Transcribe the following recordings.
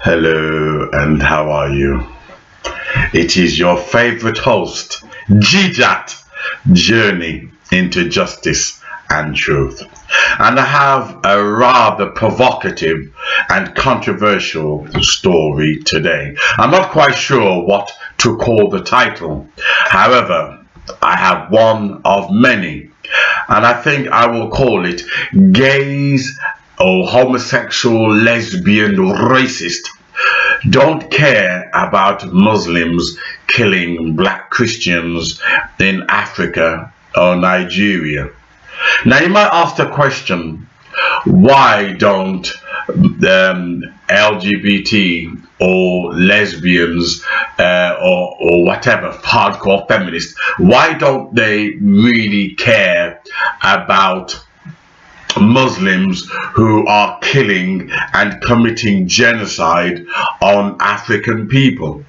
Hello, and how are you? It is your favorite host, GJAT, Journey into Justice and Truth. And I have a rather provocative and controversial story today. I'm not quite sure what to call the title. However, I have one of many, and I think I will call it Gays or Homosexual, Lesbian, Racist don't care about Muslims killing black Christians in Africa or Nigeria. Now you might ask the question, why don't LGBT or lesbians or whatever, hardcore feminists, why don't they really care about Muslims who are killing and committing genocide on African people?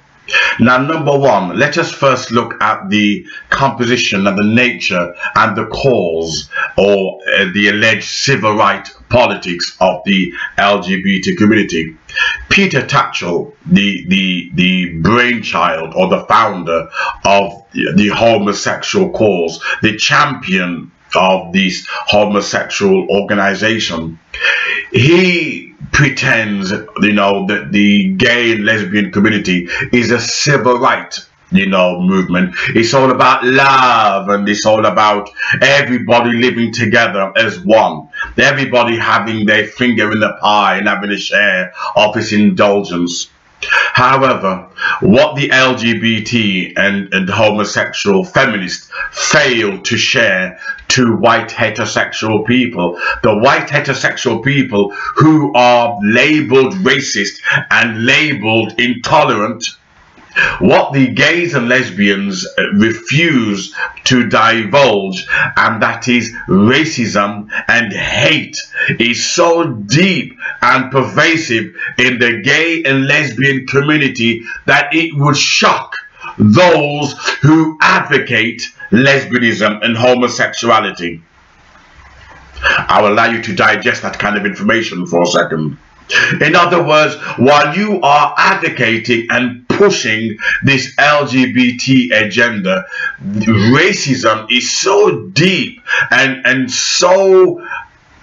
Now, number one, let us first look at the composition and the nature and the cause or the alleged civil rights politics of the LGBT community. Peter Tatchell, the brainchild or the founder of the homosexual cause, the champion of this homosexual organization, he pretends, that the gay and lesbian community is a civil rights, movement. It's all about love, and it's all about everybody living together as one. Everybody having their finger in the pie and having a share of its indulgence. However, what the LGBT and homosexual feminists fail to share to white heterosexual people, the white heterosexual people who are labeled racist and labeled intolerant, what the gays and lesbians refuse to divulge, and that is racism and hate, is so deep and pervasive in the gay and lesbian community that it would shock those who advocate lesbianism and homosexuality. I will allow you to digest that kind of information for a second. In other words, while you are advocating and pushing this LGBT agenda, racism is so deep and so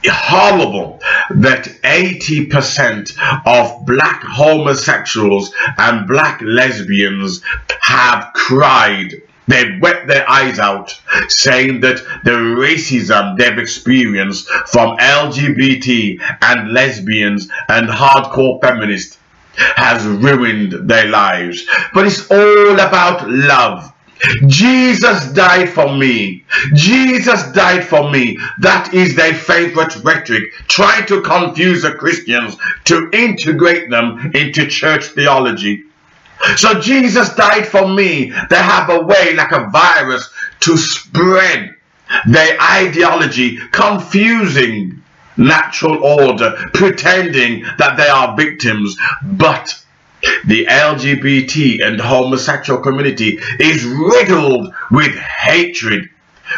horrible that 80% of black homosexuals and black lesbians have cried. They've wept their eyes out, saying that the racism they've experienced from LGBT and lesbians and hardcore feminists has ruined their lives. But it's all about love. Jesus died for me. Jesus died for me. That is their favorite rhetoric, trying to confuse the Christians to integrate them into church theology. So Jesus died for me. They have a way, like a virus, to spread their ideology, confusing natural order, pretending that they are victims. But the LGBT and homosexual community is riddled with hatred,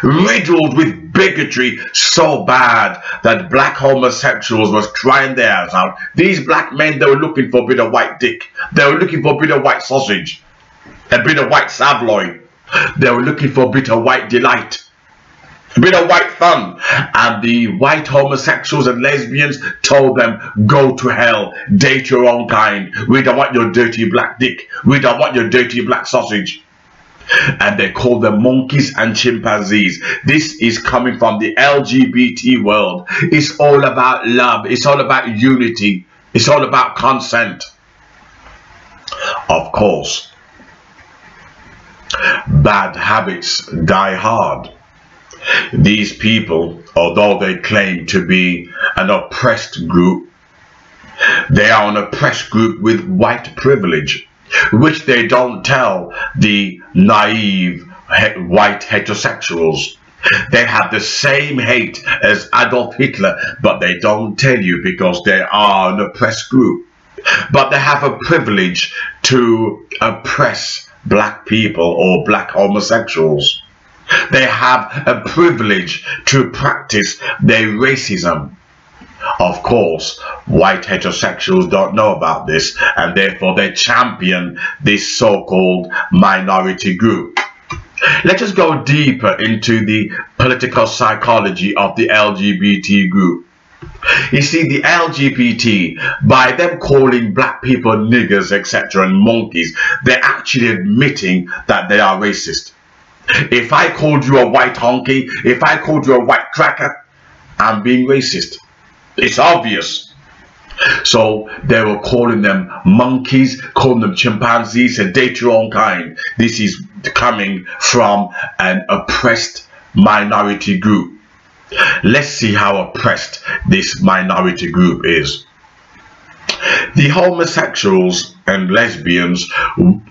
riddled with bigotry, so bad that black homosexuals was crying their eyes out. These black men, they were looking for a bit of white dick. They were looking for a bit of white sausage, a bit of white savoy. They were looking for a bit of white delight, a bit of white fun. And the white homosexuals and lesbians told them, go to hell, date your own kind. We don't want your dirty black dick. We don't want your dirty black sausage. And they call them monkeys and chimpanzees. This is coming from the LGBT world. It's all about love. It's all about unity. It's all about consent. Of course, bad habits die hard. These people, although they claim to be an oppressed group, they are an oppressed group with white privilege, which they don't tell the naive white heterosexuals. They have the same hate as Adolf Hitler, but they don't tell you because they are an oppressed group. But they have a privilege to oppress black people or black homosexuals. They have a privilege to practice their racism. Of course, white heterosexuals don't know about this, and therefore they champion this so-called minority group. Let us go deeper into the political psychology of the LGBT group. You see, the LGBT, by them calling black people niggers, etc., and monkeys, they're actually admitting that they are racist. If I called you a white honky, if I called you a white cracker, I'm being racist. It's obvious. So they were calling them monkeys, calling them chimpanzees, and date your own kind. This is coming from an oppressed minority group. Let's see how oppressed this minority group is. The homosexuals and lesbians,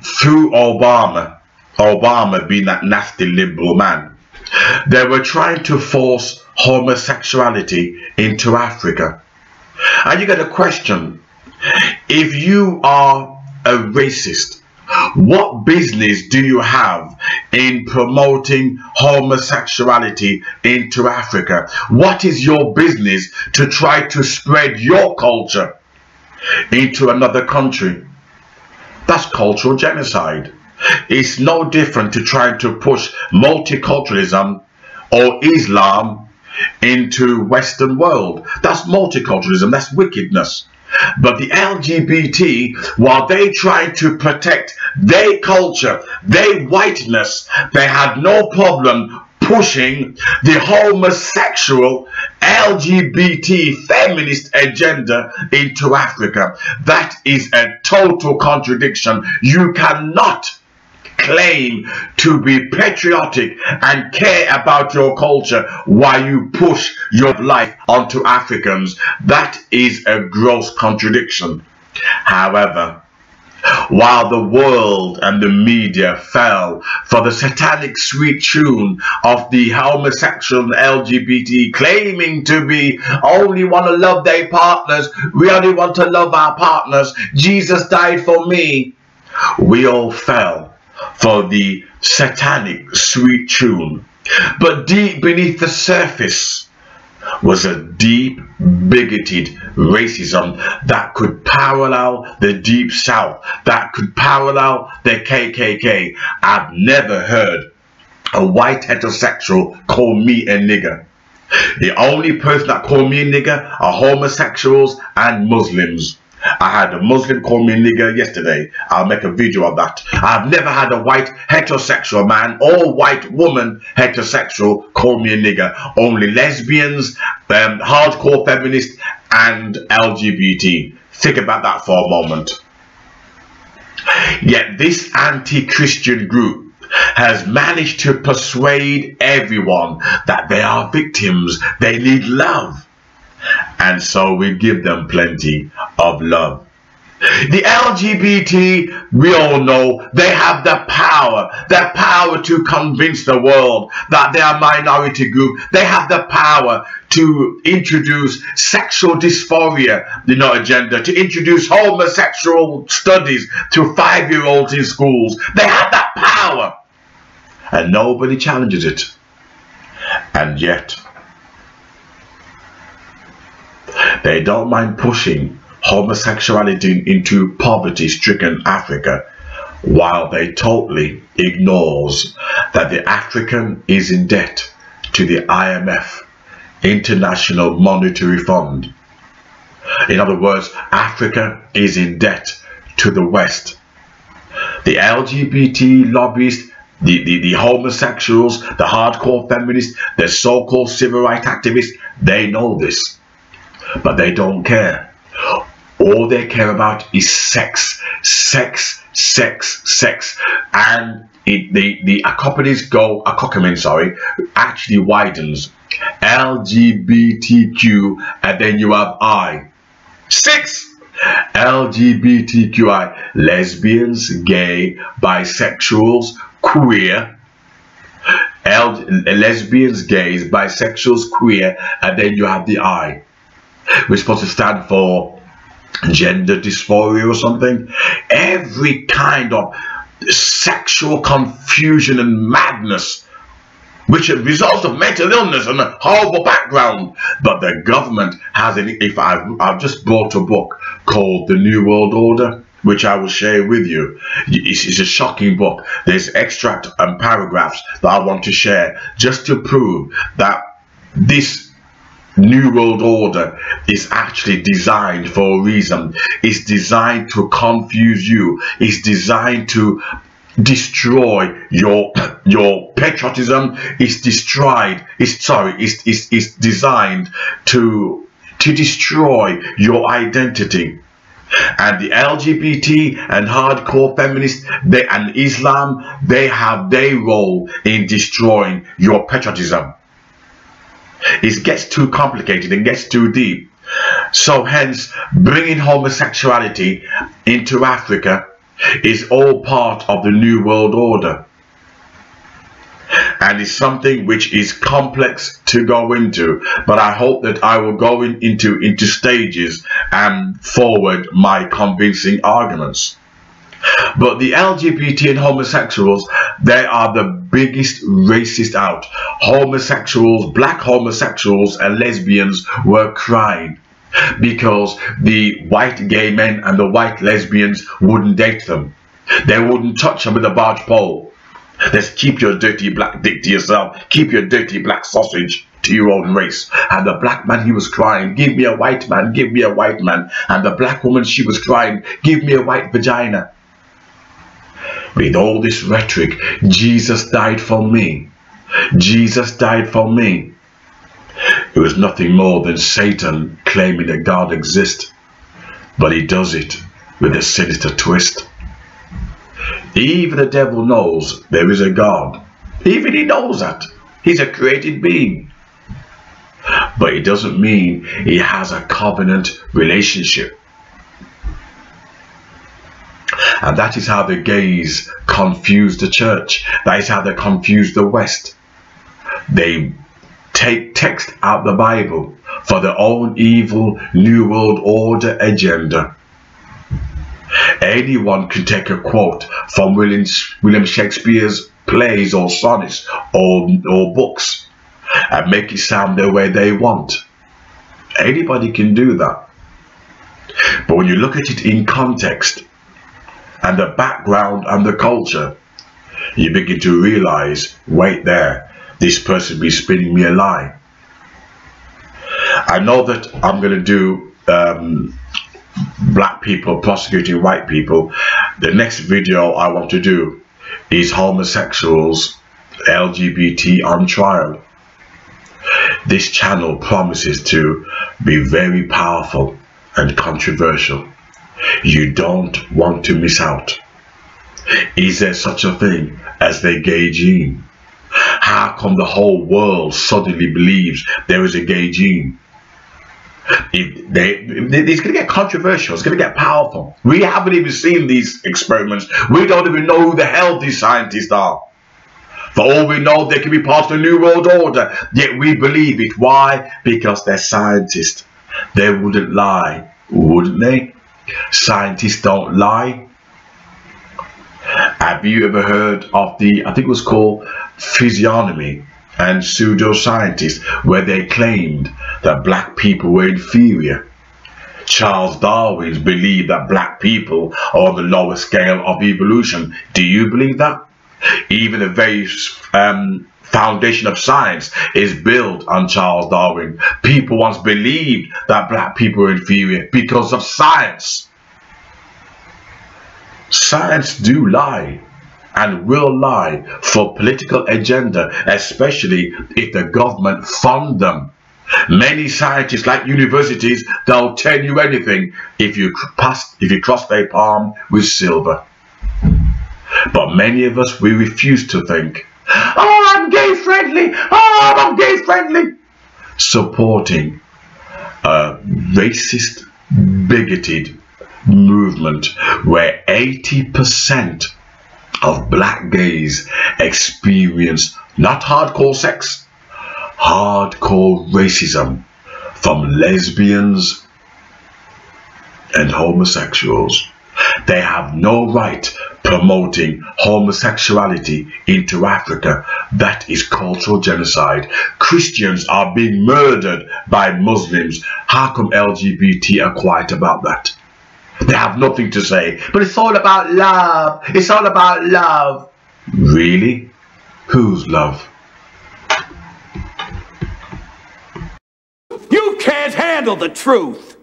through Obama being that nasty liberal man, they were trying to force homosexuality into Africa. And you get a question, if you are a racist, what business do you have in promoting homosexuality into Africa? What is your business to try to spread your culture into another country? That's cultural genocide. It's no different to trying to push multiculturalism or Islam into Western world. That's multiculturalism, that's wickedness. But the LGBT, while they tried to protect their culture, their whiteness, they had no problem pushing the homosexual LGBT feminist agenda into Africa. That is a total contradiction. You cannot claim to be patriotic and care about your culture while you push your life onto Africans. That is a gross contradiction. However, while the world and the media fell for the satanic sweet tune of the homosexual and LGBT claiming to be only want to love their partners, we only want to love our partners, Jesus died for me, we all fell for the satanic sweet tune. But deep beneath the surface was a deep bigoted racism that could parallel the Deep South, that could parallel the KKK. I've never heard a white heterosexual call me a nigger. The only person that call me a nigger are homosexuals and Muslims. I had a Muslim call me a nigger yesterday. I'll make a video of that. I've never had a white heterosexual man or white woman heterosexual call me a nigger. Only lesbians, hardcore feminists, and LGBT. Think about that for a moment. Yet this anti-Christian group has managed to persuade everyone that they are victims. They need love. And so we give them plenty of love. The LGBT, we all know, they have the power to convince the world that they are a minority group. They have the power to introduce sexual dysphoria, agenda, to introduce homosexual studies to 5-year-olds in schools. They have that power. And nobody challenges it. And yet, they don't mind pushing homosexuality into poverty-stricken Africa, while they totally ignores that the African is in debt to the IMF, International Monetary Fund. In other words, Africa is in debt to the West. The LGBT lobbyists, the homosexuals, the hardcore feminists, the so-called civil rights activists, they know this. But they don't care. All they care about is sex, sex, sex, sex. And the accompaniment actually widens. LGBTQ, and then you have I. 6. LGBTQI, lesbians, gay, bisexuals, queer. Lesbians, gays, bisexuals, queer, and then you have the I. We're supposed to stand for gender dysphoria or something. Every kind of sexual confusion and madness which are results of mental illness and a horrible background. But the government has it. If I've just brought a book called The New World Order, which I will share with you. It's a shocking book. There's extract and paragraphs that I want to share just to prove that this New World Order is actually designed for a reason. It's designed to confuse you. It's designed to destroy your patriotism. It's designed to destroy your identity. And the LGBT and hardcore feminists, and Islam, they have their role in destroying your patriotism. It gets too complicated and gets too deep. So hence, bringing homosexuality into Africa is all part of the New World Order. And it's something which is complex to go into, but I hope that I will go into stages and forward my convincing arguments. But the LGBT and homosexuals, they are the biggest racist out. Homosexuals, black homosexuals and lesbians were crying because the white gay men and the white lesbians wouldn't date them. They wouldn't touch them with a barge pole. Let's keep your dirty black dick to yourself. Keep your dirty black sausage to your own race. And the black man, he was crying, give me a white man, give me a white man. And the black woman, she was crying, give me a white vagina. With all this rhetoric, Jesus died for me. Jesus died for me. It was nothing more than Satan claiming that God exists. But he does it with a sinister twist. Even the devil knows there is a God. Even he knows that. He's a created being. But it doesn't mean he has a covenant relationship. And that is how the gays confuse the church. That is how they confuse the West. They take text out the Bible for their own evil New World Order agenda. Anyone can take a quote from William Shakespeare's plays or sonnets or books and make it sound the way they want. Anybody can do that. But when you look at it in context and the background and the culture, you begin to realize, wait there, this person be spinning me a lie. I know that I'm going to do black people prosecuting white people. The next video I want to do is homosexuals, LGBT on trial. This channel promises to be very powerful and controversial. You don't want to miss out. Is there such a thing as the gay gene? How come the whole world suddenly believes there is a gay gene? It's going to get controversial. It's going to get powerful. We haven't even seen these experiments. We don't even know who the hell these scientists are. For all we know, they could be part of the New World Order. Yet we believe it. Why? Because they're scientists. They wouldn't lie, wouldn't they? Scientists don't lie. Have you ever heard of the, I think it was called physiognomy and pseudoscientists, where they claimed that black people were inferior? Charles Darwin believed that black people are on the lower scale of evolution. Do you believe that? Even the very foundation of science is built on Charles Darwin. People once believed that black people were inferior because of science. Science do lie and will lie for political agenda, especially if the government fund them. Many scientists, like universities, they'll tell you anything if you cross their palm with silver. But many of us, we refuse to think, oh, I'm gay friendly, oh, I'm gay friendly, supporting a racist, bigoted movement where 80% of black gays experience not hardcore sex, hardcore racism from lesbians and homosexuals. They have no right promoting homosexuality into Africa. That is cultural genocide. Christians are being murdered by Muslims. How come LGBT are quiet about that? They have nothing to say. But it's all about love. It's all about love. Really? Whose love? You can't handle the truth.